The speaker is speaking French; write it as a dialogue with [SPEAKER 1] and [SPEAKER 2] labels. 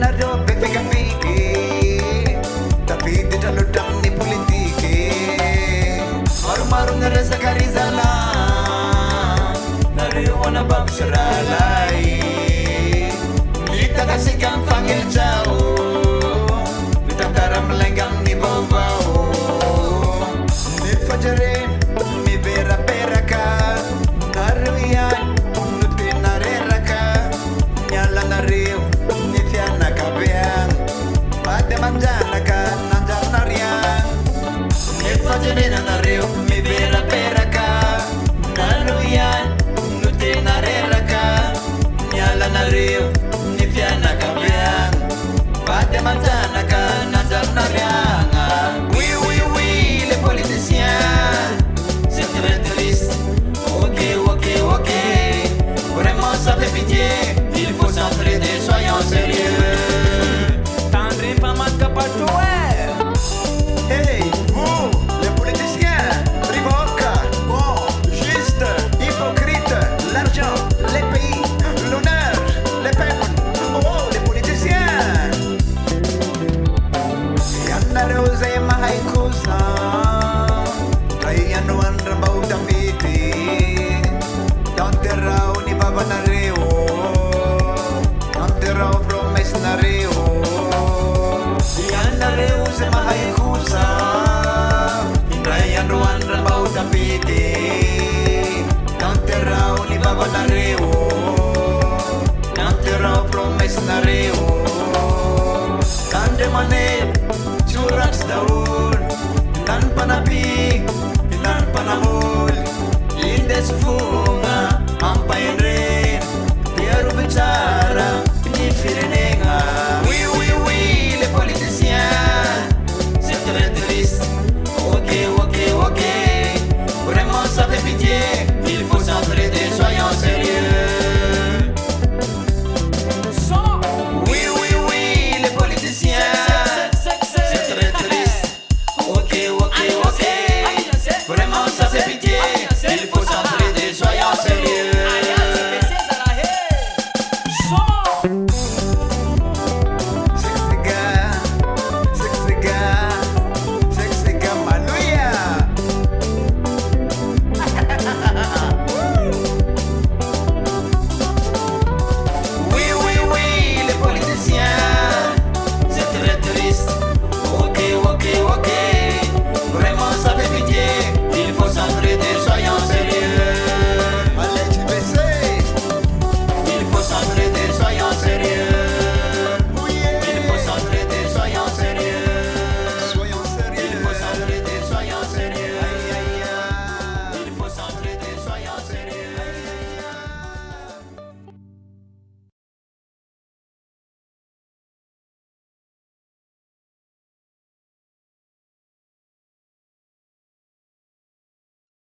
[SPEAKER 1] nareo befikafiki tapi ditaludang ni politiki maru-maru ngeresaka rizala nareo wana babsaralai kita kasihkan panggil jauh bitangkara melenggang ni bau-bau ni fajarin ni bera-beraka naruyan nuti nareraka nyala nareo ni fiana kabeang pada manjana kan nanjar nariang ni fajarin nareo ni bera-beraka naruyan nuti nareraka nyala nareo ni fiana kabeang pada manjana kan nanjar nariang. Oui, oui, oui, les politiciens c'est très triste. Ok, ok, ok, vraiment ça fait pitié. Il faut s'entraider, soyons sérieux. Tandré pas mal capato, hey, vous, les politiciens, rivoca, bon, juste, hypocrite, l'argent, les pays, l'honneur, les peuples, oh, les politiciens. Yandere uze mahaikusa, Rayano andra bauta piti, Tanterao ni baba nareo, Tanterao promes nareo. Yandere uze mahaikusa, Rayano andra bauta piti, Tanterao ni baba nareo.